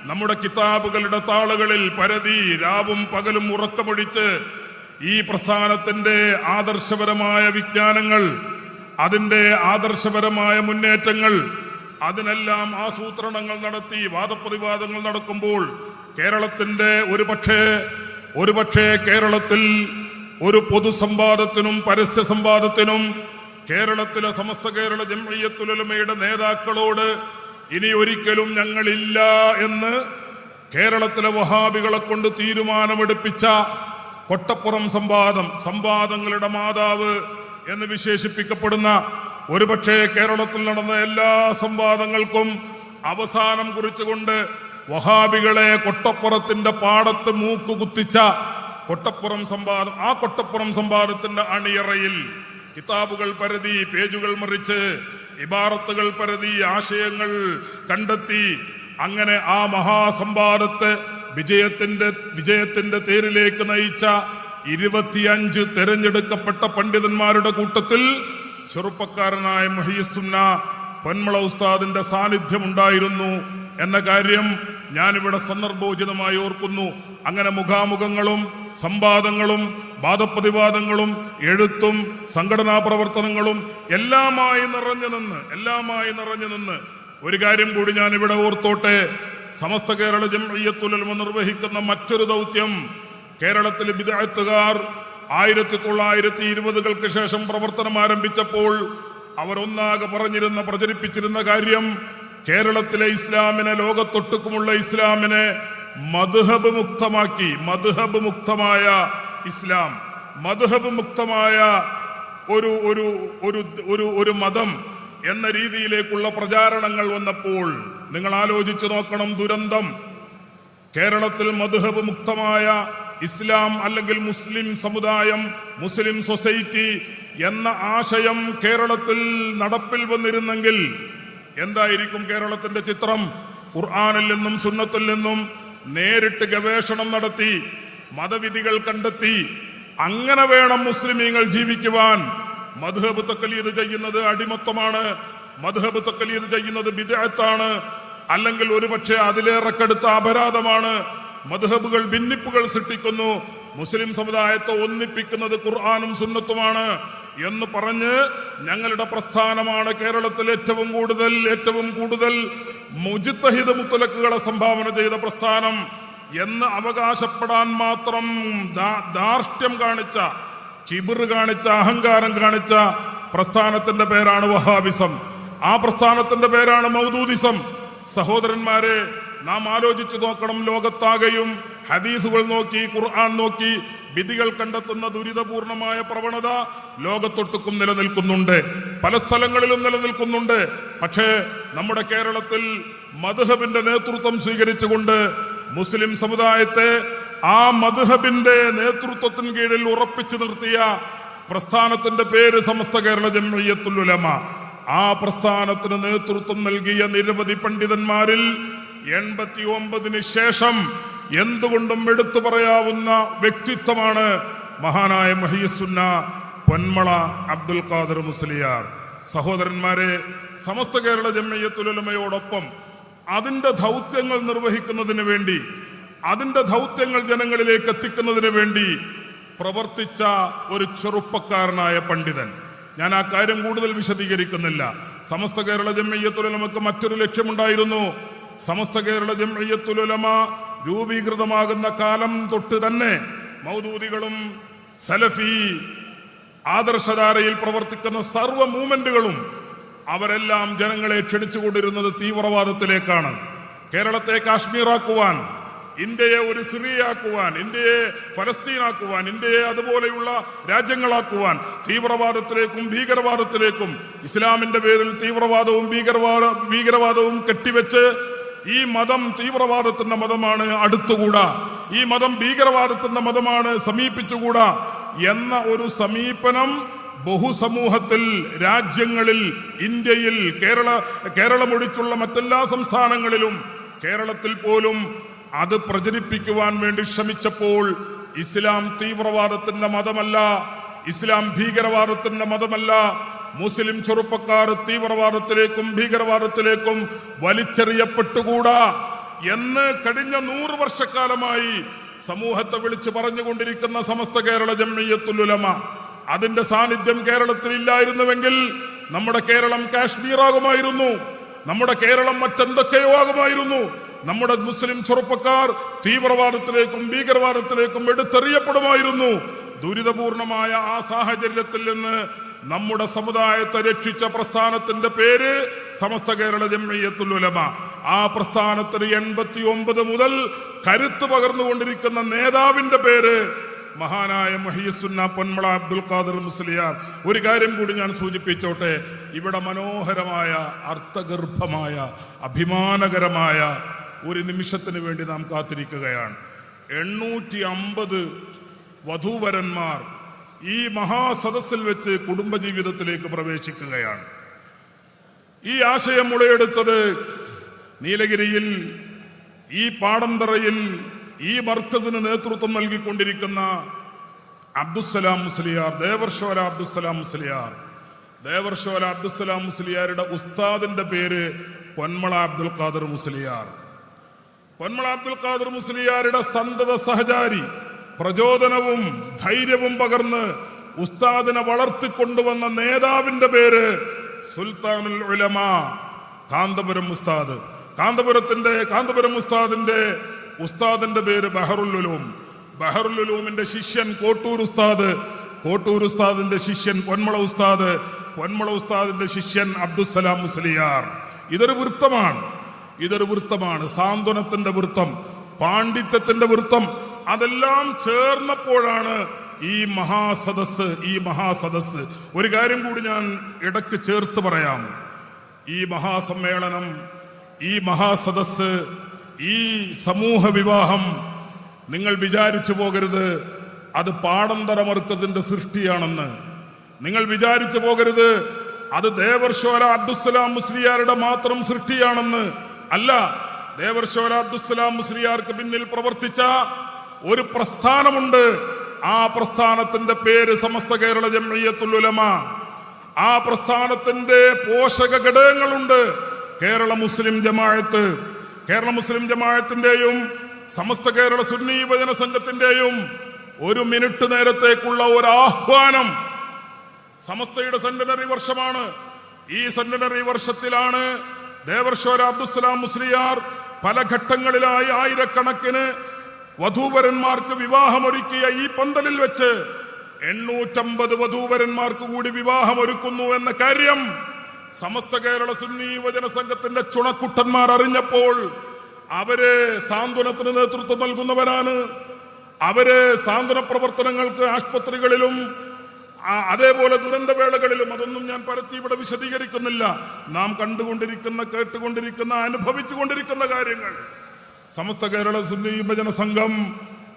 നമ്മുടെ കിതാബുകളുടെ താളുകളിൽ പരതി രാവും പകലും ഉറക്കമൊഴിച്ച് ഈ പ്രസ്ഥാനത്തിന്റെ ആദർശപരമായ വിജ്ഞാനങ്ങൾ, അതിന്റെ ആദർശപരമായ മുന്നേറ്റങ്ങൾ, അതിനെല്ലാം ആസൂത്രണങ്ങൾ നടത്തി വാദപ്രതിവാദങ്ങൾ നടക്കുമ്പോൾ കേരളത്തിന്റെ ഒരുപക്ഷേ കേരളത്തിൽ ഒരു പൊതുസംവാദത്തിനും പരസ്യ സംവാദത്തിനും കേരളത്തിലെ സമസ്ത കേരള ജംഇയ്യത്തുൽ ഉലമയുടെ നേതാക്കളോട് ഇനി ഒരിക്കലും ഞങ്ങളില്ല എന്ന് കേരളത്തിലെ വഹാബികളെ കൊണ്ട് തീരുമാനമെടുപ്പിച്ച കൊട്ടപ്പുറം സംവാദങ്ങളുടെ മാതാവ് എന്ന് വിശേഷിപ്പിക്കപ്പെടുന്ന, ഒരുപക്ഷെ കേരളത്തിൽ നടന്ന എല്ലാ സംവാദങ്ങൾക്കും അവസാനം കുറിച്ചുകൊണ്ട് വഹാബികളെ കൊട്ടപ്പുറത്തിന്റെ പാടത്ത് മൂക്കുകുത്തിച്ച കൊട്ടപ്പുറം സംവാദം, ആ കൊട്ടപ്പുറം സംവാദത്തിന്റെ അണിയറയിൽ കിതാബുകൾ പരതി, പേജുകൾ മറിച്ച്, ഇബാറത്തുകൾ പരതി, ആശയങ്ങൾ കണ്ടെത്തി, അങ്ങനെ ആ മഹാസംവാദത്തെ വിജയത്തിന്റെ തേരിലേക്ക് നയിച്ച 25 തെരഞ്ഞെടുക്കപ്പെട്ട പണ്ഡിതന്മാരുടെ കൂട്ടത്തിൽ ചെറുപ്പക്കാരനായ മുഹയ്യിസുന്ന പൊന്മള ഉസ്താദിന്റെ സാന്നിധ്യം ഉണ്ടായിരുന്നു എന്ന കാര്യം ഞാനിവിടെ സന്ദർഭോചിതമായി ഓർക്കുന്നു. അങ്ങനെ മുഖാമുഖങ്ങളും സംവാദങ്ങളും വാദപ്രതിവാദങ്ങളും എഴുത്തും സംഘടനാ പ്രവർത്തനങ്ങളും എല്ലാമായി നിറഞ്ഞു നിന്ന് ഒരു കാര്യം കൂടി ഞാൻ ഇവിടെ ഓർത്തോട്ടെ. സമസ്ത കേരള ജംഇയ്യത്തുൽ ഉലമ നിർവഹിക്കുന്ന മറ്റൊരു ദൗത്യം, കേരളത്തിലെ ബിദ്അത്തുകാർ 1920-കൾക്ക് ശേഷം പ്രവർത്തനം ആരംഭിച്ചപ്പോൾ അവർ ഒന്നാകെ പ്രചരിപ്പിച്ചിരുന്ന കാര്യം, കേരളത്തിലെ ഇസ്ലാമിനെ, ലോകത്തൊട്ടുക്കുമുള്ള ഇസ്ലാമിനെ മദ്ഹബ് മുക്തമാക്കി, മദ്ഹബ് മുക്തമായ ഇസ്ലാം, മദ്ഹബ് മുക്തമായ ഒരു മതം എന്ന രീതിയിലേക്കുള്ള പ്രചാരണങ്ങൾ വന്നപ്പോൾ നിങ്ങൾ ആലോചിച്ചു നോക്കണം ദുരന്തം. കേരളത്തിൽ മദ്ഹബ് മുക്തമായ ഇസ്ലാം അല്ലെങ്കിൽ മുസ്ലിം സമുദായം, മുസ്ലിം സൊസൈറ്റി എന്ന ആശയം കേരളത്തിൽ നടപ്പിൽ വന്നിരുന്നെങ്കിൽ എന്തായിരിക്കും കേരളത്തിന്റെ ചിത്രം? ഖുർആനിൽ നിന്നും സുന്നത്തിൽ നിന്നും നേരിട്ട് ഗവേഷണം നടത്തി മതവിധികൾ കണ്ടെത്തി അങ്ങനെ വേണം മുസ്ലിമീങ്ങൾ ജീവിക്കുവാൻ. മദ്ഹബ് തഖ്ലീദ് ചെയ്യുന്നത് അടിമത്തമാണ്, മദ്ഹബ് തഖ്ലീദ് ചെയ്യുന്നത് ബിദ്അത്താണ്, അല്ലെങ്കിൽ ഒരുപക്ഷെ അതിലേറെ കടുത്ത അപരാധമാണ്. മദ്ഹബുകൾ ഭിന്നിപ്പുകൾ സൃഷ്ടിക്കുന്നു, മുസ്ലിം സമുദായത്തെ ഒന്നിപ്പിക്കുന്നത് ഖുർആനും സുന്നത്തുമാണ് എന്ന് പറഞ്ഞ് ഞങ്ങളുടെ പ്രസ്ഥാനമാണ് കേരളത്തിൽ ഏറ്റവും കൂടുതൽ മുജ്തഹിദ് മുത്തലക്കുകളെ സംഭാവന ചെയ്ത പ്രസ്ഥാനം എന്ന് അവകാശപ്പെടാൻ മാത്രം ധാർഷ്ട്യം കാണിച്ച, കിബിർ കാണിച്ച, അഹങ്കാരം കാണിച്ച പ്രസ്ഥാനത്തിന്റെ പേരാണ് വഹാബിസം. ആ പ്രസ്ഥാനത്തിന്റെ പേരാണ് മൗദൂദിസം. സഹോദരന്മാരെ, നാം ആലോചിച്ചു നോക്കണം. ലോകത്താകെയും ഹദീസുകൾ നോക്കി, ഖുർആൻ നോക്കി വിധികൾ കണ്ടെത്തുന്ന ദുരിതപൂർണമായ പ്രവണത ലോകത്തൊട്ടുക്കും നിലനിൽക്കുന്നുണ്ട്, പല സ്ഥലങ്ങളിലും നിലനിൽക്കുന്നുണ്ട്. പക്ഷേ നമ്മുടെ കേരളത്തിൽ മദ്ഹബിന്റെ നേതൃത്വം സ്വീകരിച്ചുകൊണ്ട് മുസ്ലിം സമുദായത്തെ ആ മദ്ഹബിന്റെ നേതൃത്വത്തിന് കീഴിൽ ഉറപ്പിച്ചു നിർത്തിയ പ്രസ്ഥാനത്തിന്റെ പേര് സമസ്ത കേരള ജംഇയ്യത്തുൽ ഉലമ. ആ പ്രസ്ഥാനത്തിന് നേതൃത്വം നൽകിയ നിരവധി പണ്ഡിതന്മാരിൽ 89 ശേഷം എന്തുകൊണ്ടും എടുത്തു പറയാവുന്ന വ്യക്തിത്വമാണ് മഹാനായ മുഹയ്യിസുന്ന പൊന്മള അബ്ദുൽ ഖാദർ മുസ്ലിയാർ. സഹോദരന്മാരെ, സമസ്ത കേരള ജംഇയ്യത്തുൽ ഉലമയോടൊപ്പം അതിൻ്റെ ദൗത്യങ്ങൾ നിർവഹിക്കുന്നതിന് വേണ്ടി, അതിൻ്റെ ദൗത്യങ്ങൾ ജനങ്ങളിലേക്ക് എത്തിക്കുന്നതിന് വേണ്ടി പ്രവർത്തിച്ച ഒരു ചെറുപ്പക്കാരനായ പണ്ഡിതൻ. ഞാൻ ആ കാര്യം കൂടുതൽ വിശദീകരിക്കുന്നില്ല. സമസ്ത കേരള ജംഇയ്യത്തുൽ ഉലമക്ക് മറ്റൊരു ലക്ഷ്യമുണ്ടായിരുന്നു. സമസ്ത കേരള ജംഇയ്യത്തുൽ ഉലമ രൂപീകൃതമാകുന്ന കാലം തൊട്ട് തന്നെ മൗദൂദികളും സലഫി ആദർശധാരയിൽ പ്രവർത്തിക്കുന്ന സർവ്വ മൂവ്മെന്റുകളും അവരെല്ലാം ജനങ്ങളെ ക്ഷണിച്ചുകൊണ്ടിരുന്നത് തീവ്രവാദത്തിലേക്കാണ്. കേരളത്തെ കാശ്മീറാക്കുവാൻ, ഇന്ത്യയെ ഒരു സിറിയയാക്കുവാൻ, ഇന്ത്യയെ ഫലസ്തീനാക്കുവാൻ, ഇന്ത്യയെ അതുപോലെയുള്ള രാജ്യങ്ങളാക്കുവാൻ, തീവ്രവാദത്തിലേക്കും ഭീകരവാദത്തിലേക്കും, ഇസ്ലാമിന്റെ പേരിൽ തീവ്രവാദവും ഭീകരവാദവും കെട്ടിവെച്ച് ഈ മതം തീവ്രവാദത്തിന്റെ മതമാണ്, അടുത്തുകൂടാ, ഈ മതം ഭീകരവാദത്തിന്റെ മതമാണ്, സമീപിച്ചുകൂടാ എന്ന ഒരു സമീപനം ബഹുസമൂഹത്തിൽ, രാജ്യങ്ങളിൽ, ഇന്ത്യയിൽ, കേരളമൊഴിച്ചുള്ള മറ്റെല്ലാ സംസ്ഥാനങ്ങളിലും, കേരളത്തിൽ പോലും അത് പ്രചരിപ്പിക്കുവാൻ വേണ്ടി ശ്രമിച്ചപ്പോൾ ഇസ്ലാം തീവ്രവാദത്തിന്റെ മതമല്ല, ഇസ്ലാം ഭീകരവാദത്തിന്റെ മതമല്ല, മുസ്ലിം ചെറുപ്പക്കാർ തീവ്രവാദത്തിലേക്കും ഭീകരവാദത്തിലേക്കും വലിച്ചെറിയപ്പെട്ടുകൂടാ എന്ന് കഴിഞ്ഞ 100 വർഷക്കാലമായി സമൂഹത്തെ വിളിച്ചു പറഞ്ഞുകൊണ്ടിരിക്കുന്ന സമസ്ത കേരള ജംഇയ്യത്തുൽ ഉലമ, അതിന്റെ സാന്നിധ്യം കേരളത്തിൽ ഇല്ലായിരുന്നുവെങ്കിൽ നമ്മുടെ കേരളം കാശ്മീറാകുമായിരുന്നു, നമ്മുടെ കേരളം മറ്റെന്തൊക്കെയോ ആകുമായിരുന്നു. നമ്മുടെ മുസ്ലിം ചെറുപ്പക്കാർ തീവ്രവാദത്തിലേക്കും ഭീകരവാദത്തിലേക്കും എടുത്തെറിയപ്പെടുമായിരുന്നു. ദുരിതപൂർണമായ ആ സാഹചര്യത്തിൽ നിന്ന് നമ്മുടെ സമുദായത്തെ രക്ഷിച്ച പ്രസ്ഥാനത്തിന്റെ പേര് സമസ്ത കേരള ജംഇയ്യത്തുൽ ഉലമ. ആ പ്രസ്ഥാനത്തിന് 89 മുതൽ കരുത്ത് പകർന്നുകൊണ്ടിരിക്കുന്ന നേതാവിന്റെ പേര് മഹാനായ മുഹയ്യിസുന്ന പൊന്മള അബ്ദുൽ ഖാദർ മുസ്ലിയാർ. ഒരു കാര്യം കൂടി ഞാൻ സൂചിപ്പിച്ചോട്ടെ. ഇവിടെ മനോഹരമായ, അർത്ഥഗർഭമായ, അഭിമാനകരമായ ഒരു നിമിഷത്തിന് വേണ്ടി നാം കാത്തിരിക്കുകയാണ്. 850 വധൂവരന്മാർ ഈ മഹാസദസ്സിൽ വെച്ച് കുടുംബജീവിതത്തിലേക്ക് പ്രവേശിക്കുകയാണ്. ഈ ആശയം മുളയെടുത്തത് നീലഗിരിയിൽ, ഈ പാടന്തറയിൽ, ഈ മർക്കസിന് നേതൃത്വം നൽകിക്കൊണ്ടിരിക്കുന്ന അബ്ദുസ്സലാം മുസ്ലിയാർ, ദേവർഷോല അബ്ദുസ്സലാം മുസ്ലിയാർ. ദേവർഷോല അബ്ദുസ്സലാം മുസ്ലിയാരുടെ ഉസ്താദിന്റെ പേര് പൊന്മള അബ്ദുൽ ഖാദർ മുസ്ലിയാർ. പൊന്മള അബ്ദുൽ ഖാദർ മുസ്ലിയാരുടെ സന്തത സഹചാരി, പ്രചോദനവും ധൈര്യവും പകർന്ന് ഉസ്താദിനെ വളർത്തിക്കൊണ്ടുവന്ന നേതാവിന്റെ പേര് സുൽത്താനുൽ ഉലമ കാന്തപുരം ഉസ്താദ്. കാന്തപുരം ഉസ്താദിന്റെ പേര് ബഹറുൽ ഉലൂം. ബഹറുൽ ഉലൂമിന്റെ ശിഷ്യൻ കോട്ടൂർ ഉസ്താദിന്റെ ശിഷ്യൻ പൊന്മള ഉസ്താദിന്റെ ശിഷ്യൻ അബ്ദുസ്സലാം മുസ്ലിയാർ. ഇതൊരു വൃത്തമാണ്, സാന്ത്വനത്തിന്റെ വൃത്തം, പാണ്ഡിത്യത്തിന്റെ വൃത്തം. അതെല്ലാം ചേർന്നപ്പോഴാണ് ഈ മഹാസദസ്. ഒരു കാര്യം കൂടി ഞാൻ ഇടയ്ക്ക് ചേർത്ത് പറയാം. ഈ മഹാസമ്മേളനം, ഈ മഹാസദസ്, ഈ സമൂഹ വിവാഹം നിങ്ങൾ വിചാരിച്ചു പോകരുത് അത് പാടന്തറ മർക്കസിന്റെ സൃഷ്ടിയാണെന്ന്. നിങ്ങൾ വിചാരിച്ചു പോകരുത് അത് ദേവർഷോല അബ്ദുസ്സലാം മുസ്ലിയാരുടെ മാത്രം സൃഷ്ടിയാണെന്ന്. അല്ല, ദേവർഷോല അബ്ദുസ്സലാം മുസ്ലിയാർക്ക് പിന്നിൽ പ്രവർത്തിച്ച ഒരു പ്രസ്ഥാനമുണ്ട്. ആ പ്രസ്ഥാനത്തിന്റെ പേര് സമസ്ത കേരള ജംഇയ്യത്തുൽ ഉലമ. ആ പ്രസ്ഥാനത്തിന്റെ പോഷക ഘടകങ്ങളുണ്ട്. കേരള മുസ്ലിം ജമാഅത്തിന്റെയും സമസ്ത കേരള സുന്നി യുവജന സംഘത്തിന്റെയും 1 മിനിറ്റ് നേരത്തേക്കുള്ള ഒരു ആഹ്വാനം. സമസ്തയുടെ സെന്റിനറി വർഷമാണ്. ഈ സെന്റിനറി വർഷത്തിലാണ് ദേവർഷോല അബ്ദുസ്സലാം മുസ്ലിയാർ പല ഘട്ടങ്ങളിലായി ആയിരക്കണക്കിന് വധൂവരന്മാർക്ക് വിവാഹമൊരുക്കിയ ഈ പന്തലിൽ വെച്ച് 850 വധൂവരന്മാർക്ക് കൂടി വിവാഹമൊരുക്കുന്നു എന്ന കാര്യം സമസ്ത കേരള സുന്നി യുവജന സംഘത്തിന്റെ ചുണക്കുട്ടന്മാർ അറിഞ്ഞപ്പോൾ അവര് സാന്ത്വനത്തിന് നേതൃത്വം നൽകുന്നവരാണ്. അവര് സാന്ത്വന പ്രവർത്തനങ്ങൾക്ക് ആശുപത്രികളിലും അതേപോലെ ദുരന്തവേളകളിലും, അതൊന്നും ഞാൻ പരത്തി ഇവിടെ വിശദീകരിക്കുന്നില്ല, നാം കണ്ടുകൊണ്ടിരിക്കുന്ന, കേട്ടുകൊണ്ടിരിക്കുന്ന, അനുഭവിച്ചുകൊണ്ടിരിക്കുന്ന കാര്യങ്ങൾ. സമസ്ത കേരള സുന്നി യുവജന സംഘം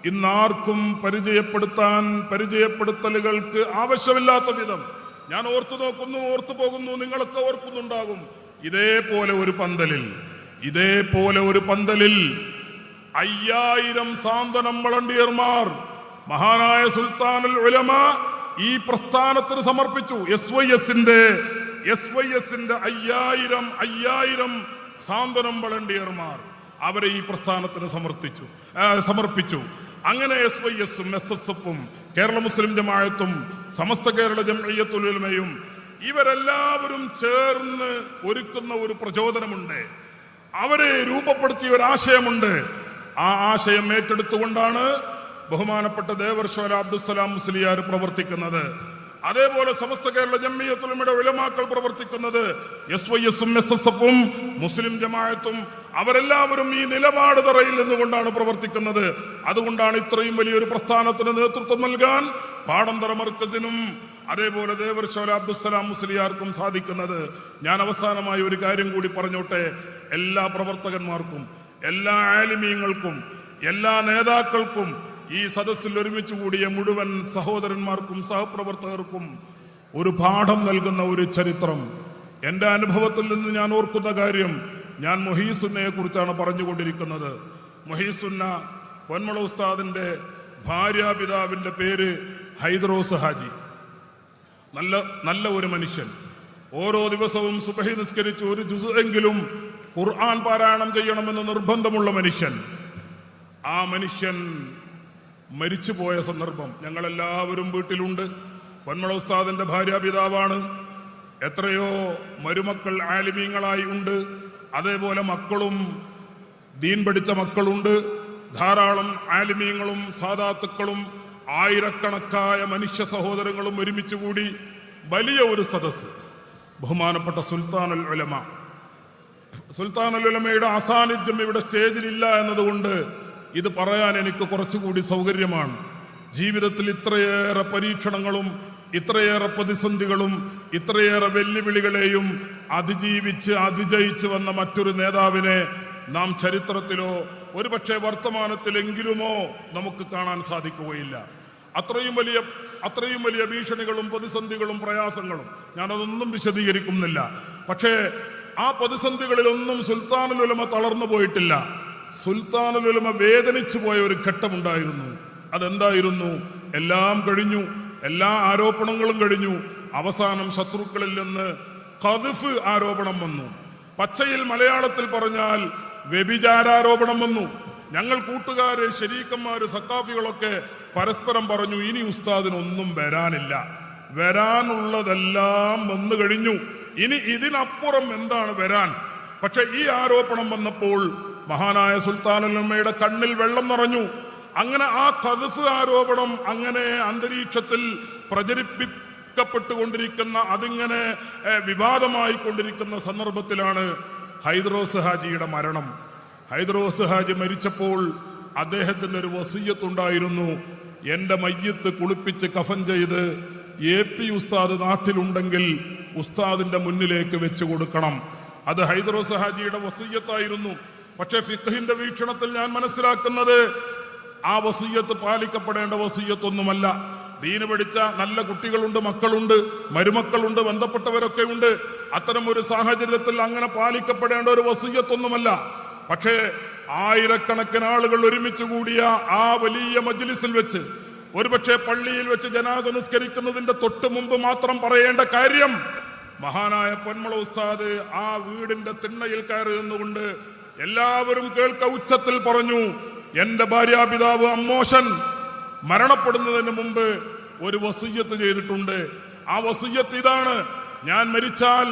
ഇന്നാർക്കും പരിചയപ്പെടുത്തലുകൾക്ക് ആവശ്യമില്ലാത്ത വിധം ഞാൻ ഓർത്തു നോക്കുന്നു, ഓർത്തു പോകുന്നു, നിങ്ങളൊക്കെ ഓർക്കുന്നുണ്ടാകും. ഇതേപോലെ ഒരു പന്തലിൽ 5000 സാന്ത്വനം വളണ്ടിയർമാർ മഹാനായ സുൽത്താനുൽ ഉലമ ഈ പ്രസ്ഥാനത്തിന് സമർപ്പിച്ചു. SYS-ന്റെ 5000 സാന്ത്വനം വളണ്ടിയർമാർ അവരെ ഈ പ്രസ്ഥാനത്തിന് സമർപ്പിച്ചു. അങ്ങനെ SYS-ഉം SSF-ഉം കേരള മുസ്ലിം ജമാഅത്തും സമസ്ത കേരള ജംഇയ്യത്തുൽ ഉലമയും ഇവരെല്ലാവരും ചേർന്ന് ഒരുക്കുന്ന ഒരു പ്രചോദനമുണ്ട്. അവരെ രൂപപ്പെടുത്തിയ ഒരു ആശയമുണ്ട്. ആ ആശയം ഏറ്റെടുത്തുകൊണ്ടാണ് ബഹുമാനപ്പെട്ട ദേവർഷോല അബ്ദുസ്സലാം മുസ്ലിയാർ പ്രവർത്തിക്കുന്നത്. അതേപോലെ സമസ്ത കേരള ജംഇയ്യത്തുൽ ഉലമയുടെ ഉലമാക്കൾ പ്രവർത്തിക്കുന്നത്. SYS-ഉം SSF-ഉം മുസ്ലിം ജമാഅത്തും അവരെല്ലാവരും ഈ നിലപാട് തറയിൽ നിന്നുകൊണ്ടാണ് പ്രവർത്തിക്കുന്നത്. അതുകൊണ്ടാണ് ഇത്രയും വലിയൊരു പ്രസ്ഥാനത്തിന് നേതൃത്വം നൽകാൻ പാടന്തറ മർക്കസിനും അതേപോലെ ദേവർഷോല അബ്ദുസ്സലാം മുസ്ലിയാർക്കും സാധിക്കുന്നത്. ഞാൻ അവസാനമായി ഒരു കാര്യം കൂടി പറഞ്ഞോട്ടെ. എല്ലാ പ്രവർത്തകന്മാർക്കും, എല്ലാ ആലിമീങ്ങൾക്കും, എല്ലാ നേതാക്കൾക്കും, ഈ സദസ്സിൽ ഒരുമിച്ച് കൂടിയ മുഴുവൻ സഹോദരന്മാർക്കും സഹപ്രവർത്തകർക്കും ഒരു പാഠം നൽകുന്ന ഒരു ചരിത്രം. എൻ്റെ അനുഭവത്തിൽ നിന്ന് ഞാൻ ഓർക്കുന്ന കാര്യം, ഞാൻ മുഹീസുന്നയെ കുറിച്ചാണ് പറഞ്ഞുകൊണ്ടിരിക്കുന്നത്. മുഹീസുന്ന പൊന്മള ഉസ്താദിൻ്റെ ഭാര്യാപിതാവിൻ്റെ പേര് ഹൈദ്രോസ് ഹാജി. നല്ല ഒരു മനുഷ്യൻ. ഓരോ ദിവസവും സുബഹി നിസ്കരിച്ച് ഒരു ജുസ് എങ്കിലും ഖുർആൻ പാരായണം ചെയ്യണമെന്ന് നിർബന്ധമുള്ള മനുഷ്യൻ. ആ മനുഷ്യൻ മരിച്ചുപോയ സന്ദർഭം ഞങ്ങളെല്ലാവരും വീട്ടിലുണ്ട്. പൊന്മള ഉസ്താദിൻ്റെ ഭാര്യാപിതാവാണ്. എത്രയോ മരുമക്കൾ ആലിമീങ്ങളായി ഉണ്ട്. അതേപോലെ മക്കളും ദീൻ പഠിച്ച മക്കളുണ്ട്. ധാരാളം ആലിമീങ്ങളും സാദാത്തുക്കളും ആയിരക്കണക്കായ മനുഷ്യ സഹോദരങ്ങളും ഒരുമിച്ച് കൂടി വലിയ ഒരു സദസ്സ്. ബഹുമാനപ്പെട്ട സുൽത്താനുൽ ഉലമയുടെ അസാന്നിധ്യം ഇവിടെ സ്റ്റേജിലില്ല എന്നതുകൊണ്ട് ഇത് പറയാൻ എനിക്ക് കുറച്ചുകൂടി സൗകര്യമാണ്. ജീവിതത്തിൽ ഇത്രയേറെ പരീക്ഷണങ്ങളും ഇത്രയേറെ പ്രതിസന്ധികളും ഇത്രയേറെ വെല്ലുവിളികളെയും അതിജയിച്ച് വന്ന മറ്റൊരു നേതാവിനെ നാം ചരിത്രത്തിലോ ഒരുപക്ഷെ വർത്തമാനത്തിലെങ്കിലുമോ നമുക്ക് കാണാൻ സാധിക്കുകയില്ല. അത്രയും വലിയ ഭീഷണികളും പ്രതിസന്ധികളും പ്രയാസങ്ങളും ഞാനതൊന്നും വിശദീകരിക്കുന്നില്ല. പക്ഷേ ആ പ്രതിസന്ധികളിലൊന്നും സുൽത്താനുൽ ഉലമ തളർന്നു പോയിട്ടില്ല. സുൽത്താനുൽ ഉലമ വേദനിച്ചു പോയ ഒരു ഘട്ടമുണ്ടായിരുന്നു. അതെന്തായിരുന്നു? എല്ലാം കഴിഞ്ഞു, എല്ലാ ആരോപണങ്ങളും കഴിഞ്ഞു. അവസാനം ശത്രുക്കളിൽ നിന്ന് ഖദ്ഫ് ആരോപണം വന്നു. പച്ചയിൽ മലയാളത്തിൽ പറഞ്ഞാൽ വ്യഭിചാരാരോപണം വന്നു. ഞങ്ങൾ കൂട്ടുകാര്, ശരീക്കന്മാര്, സക്കാഫികളൊക്കെ പരസ്പരം പറഞ്ഞു, ഇനി ഉസ്താദിനൊന്നും വരാനില്ല, വരാനുള്ളതെല്ലാം വന്നു കഴിഞ്ഞു, ഇനി ഇതിനപ്പുറം എന്താണ് വരാൻ? പക്ഷെ ഈ ആരോപണം വന്നപ്പോൾ മഹാനായ സുൽത്താനുൽ ഉലമയുടെ കണ്ണിൽ വെള്ളം നിറഞ്ഞു. അങ്ങനെ ആ ഖദ്ഫ് ആരോപണം അങ്ങനെ അന്തരീക്ഷത്തിൽ പ്രചരിപ്പിക്കപ്പെട്ടുകൊണ്ടിരിക്കുന്ന, അതിങ്ങനെ വിവാദമായി കൊണ്ടിരിക്കുന്ന സന്ദർഭത്തിലാണ് ഹൈദ്രോസ് ഹാജിയുടെ മരണം. ഹൈദ്രോസ് ഹാജി മരിച്ചപ്പോൾ അദ്ദേഹത്തിൻ്റെ ഒരു വസിയ്യത്തുണ്ടായിരുന്നു. എൻ്റെ മയ്യത്ത് കുളിപ്പിച്ച് കഫൻ ചെയ്ത് AP ഉസ്താദ് നാട്ടിലുണ്ടെങ്കിൽ ഉസ്താദിൻ്റെ മുന്നിലേക്ക് വെച്ച് കൊടുക്കണം. അത് ഹൈദ്രോസ് ഹാജിയുടെ വസിയ്യത്തായിരുന്നു. പക്ഷെ ഫിഖ്ഹിന്റെ വീക്ഷണത്തിൽ ഞാൻ മനസ്സിലാക്കുന്നത് ആ വസിയ്യത്ത് പാലിക്കപ്പെടേണ്ട വസിയ്യത്തൊന്നുമല്ല. ദീന് പഠിച്ച നല്ല കുട്ടികളുണ്ട്, മക്കളുണ്ട്, മരുമക്കളുണ്ട്, ബന്ധപ്പെട്ടവരൊക്കെ ഉണ്ട്. അത്തരം ഒരു സാഹചര്യത്തിൽ അങ്ങനെ പാലിക്കപ്പെടേണ്ട ഒരു വസിയ്യത്തൊന്നുമല്ല. പക്ഷേ ആയിരക്കണക്കിന് ആളുകൾ ഒരുമിച്ച് കൂടിയ ആ വലിയ മജ്ലിസിൽ വെച്ച്, ഒരുപക്ഷെ പള്ളിയിൽ വെച്ച് ജനാസ നിസ്കരിക്കുന്നതിന്റെ തൊട്ട് മുമ്പ് മാത്രം പറയേണ്ട കാര്യം, മഹാനായ പൊന്മള ഉസ്താദ് ആ വീടിന്റെ തിണ്ണയിൽ കയറി നിന്നുകൊണ്ട് എല്ലാവരും കേൾക്ക ഉച്ചത്തിൽ പറഞ്ഞു, എന്റെ ഭാര്യാപിതാവ് അമ്മോശൻ മരണപ്പെടുന്നതിന് മുമ്പ് ഒരു വസിയ്യത്ത് ചെയ്തിട്ടുണ്ട്. ആ വസിയ്യത്ത് ഇതാണ്: ഞാൻ മരിച്ചാൽ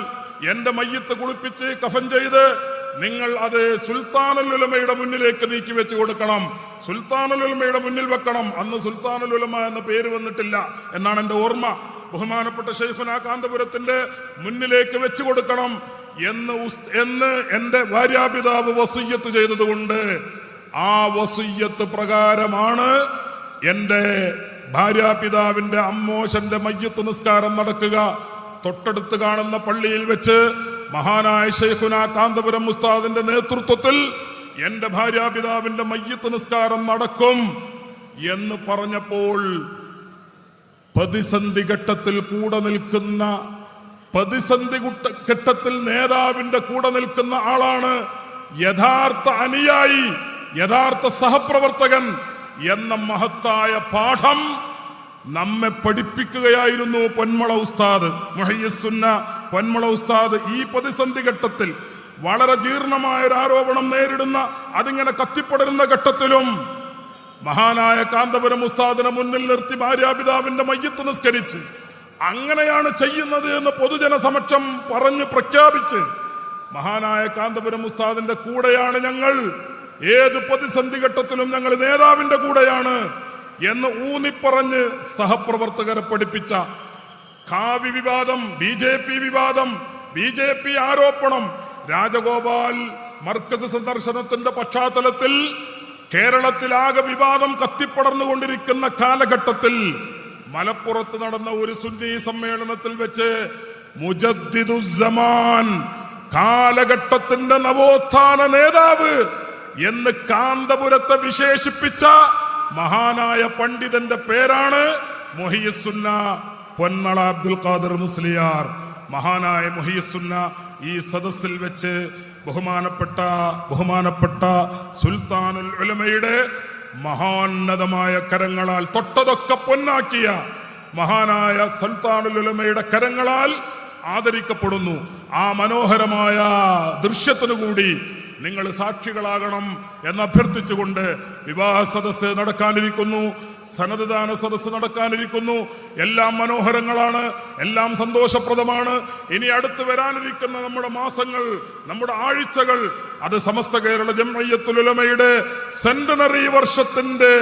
എന്റെ മയ്യത്ത് കുളിപ്പിച്ച് കഫൻ ചെയ്ത് നിങ്ങൾ അത് സുൽത്താനുൽ ഉലമയുടെ മുന്നിലേക്ക് നീക്കി വെച്ച് കൊടുക്കണം, സുൽത്താനുൽ ഉലമയുടെ മുന്നിൽ വെക്കണം. അന്ന് സുൽത്താനുൽ ഉലമ എന്ന പേര് വന്നിട്ടില്ല എന്നാണ് എൻ്റെ ഓർമ്മ. ബഹുമാനപ്പെട്ട ശൈഖുനാ കാന്തപുരത്തിന്റെ മുന്നിലേക്ക് വെച്ച് കൊടുക്കണം എന്ന് എൻ്റെ ഭാര്യാപിതാവ് വസിയ്യത്ത് ചെയ്തതുകൊണ്ട് ആ വസിയ്യത്ത് പ്രകാരമാണ് എൻ്റെ ഭാര്യാപിതാവിന്റെ അമ്മോശന്റെ മയ്യത്ത് നിസ്കാരം നടക്കുക. തൊട്ടടുത്ത് കാണുന്ന പള്ളിയിൽ വെച്ച് മഹാനായ ശൈഖുനാ കാന്തപുരം ഉസ്താദിന്റെ നേതൃത്വത്തിൽ എൻ്റെ ഭാര്യാപിതാവിന്റെ മയ്യത്ത് നിസ്കാരം നടക്കും. എന്ന് പറഞ്ഞപ്പോൾ പ്രതിസന്ധി ഘട്ടത്തിൽ കൂടെ നിൽക്കുന്ന, പ്രതിസന്ധി ഘട്ടത്തിൽ നേതാവിന്റെ കൂടെ നിൽക്കുന്ന ആളാണ് യഥാർത്ഥ അനുയായി, യഥാർത്ഥ സഹപ്രവർത്തകൻ എന്ന മഹത്തായ പാഠം നമ്മെ പഠിപ്പിക്കുകയായിരുന്നു പൊന്മള ഉസ്താദ്, മുഹയ്യിസ്സുന്ന പൊന്മള ഉസ്താദ്. ഈ പ്രതിസന്ധി ഘട്ടത്തിൽ വളരെ ജീർണമായ ഒരു ആരോപണം നേരിടുന്ന, അതിങ്ങനെ കത്തിപ്പടരുന്ന ഘട്ടത്തിലും മഹാനായ കാന്തപുരം ഉസ്താദിനെ മുന്നിൽ നിർത്തി ഭാര്യാപിതാവിന്റെ മയ്യത്ത് നിസ്കരിച്ച് അങ്ങനെയാണ് ചെയ്യുന്നത് എന്ന് പൊതുജന സമക്ഷം പറഞ്ഞ് പ്രഖ്യാപിച്ച് മഹാനായ കാന്തപുരം ഉസ്താദിന്റെ കൂടെയാണ് ഞങ്ങൾ, ഏത് പ്രതിസന്ധി ഘട്ടത്തിലും ഞങ്ങൾ നേതാവിന്റെ കൂടെയാണ് എന്ന് ഊന്നിപ്പറഞ്ഞ് സഹപ്രവർത്തകരെ പഠിപ്പിച്ച കാവി വിവാദം, BJP വിവാദം, BJP ആരോപണം, രാജഗോപാൽ മർക്കസ് സന്ദർശനത്തിന്റെ പശ്ചാത്തലത്തിൽ കേരളത്തിലാകെ വിവാദം കത്തിപ്പടർന്നുകൊണ്ടിരിക്കുന്ന കാലഘട്ടത്തിൽ മലപ്പുറത്ത് നടന്ന ഒരു സുന്നി സമ്മേളനത്തിൽ വെച്ച് മുജദ്ദിദുസ്സമാൻ, കാലഘട്ടത്തിന്റെ നവോത്ഥാന നേതാവ് എന്ന് കാന്തപുരത്തെ വിശേഷിപ്പിച്ച മഹാനായ പണ്ഡിതന്റെ പേരാണ് മുഹയ്യിസ്സുന്ന പൊന്മള അബ്ദുൽ ഖാദിർ മുസ്ലിയാർ. മഹാനായ മുഹയ്യിസ്സുന്ന ഈ സദസ്സിൽ വെച്ച് ബഹുമാനപ്പെട്ട സുൽത്താനുൽ ഉലമയുടെ മഹാന്നതമായ കരങ്ങളാൽ, തൊട്ടതൊക്കെ പൊന്നാക്കിയ മഹാനായ സുൽത്താനുൽ ഉലമയുടെ കരങ്ങളാൽ ആദരിക്കപ്പെടുന്നു. ആ മനോഹരമായ ദൃശ്യത്തിനു കൂടി നിങ്ങൾ സാക്ഷികളാകണം എന്ന് അഭ്യർത്ഥിച്ചുകൊണ്ട് വിവാഹ സദസ്സ് നടക്കാനിരിക്കുന്നു, സനദ്ദാന സദസ്സ് നടക്കാനിരിക്കുന്നു. എല്ലാം മനോഹരങ്ങളാണ്, എല്ലാം സന്തോഷപ്രദമാണ്. ഇനി അടുത്ത് വരാനിരിക്കുന്ന നമ്മുടെ മാസങ്ങൾ, നമ്മുടെ ആഴ്ചകൾ, അത് സമസ്ത കേരള ജംഇയ്യത്തുൽ ഉലമയുടെ സെന്റനറി വർഷത്തിന്റെ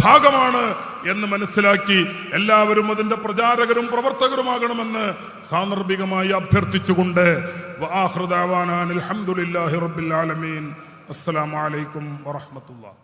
ഭാഗമാണ് എന്ന് മനസ്സിലാക്കി എല്ലാവരും അതിന്റെ പ്രചാരകരും പ്രവർത്തകരുമാകണമെന്ന് സാന്ദർഭികമായി അഭ്യർത്ഥിച്ചുകൊണ്ട് വആഖിറു ദഅവാനാ അൽഹംദുലില്ലാഹി റബ്ബിൽ ആലമീൻ. അസ്സലാമു അലൈക്കും വറഹ്മത്തുള്ളാഹി.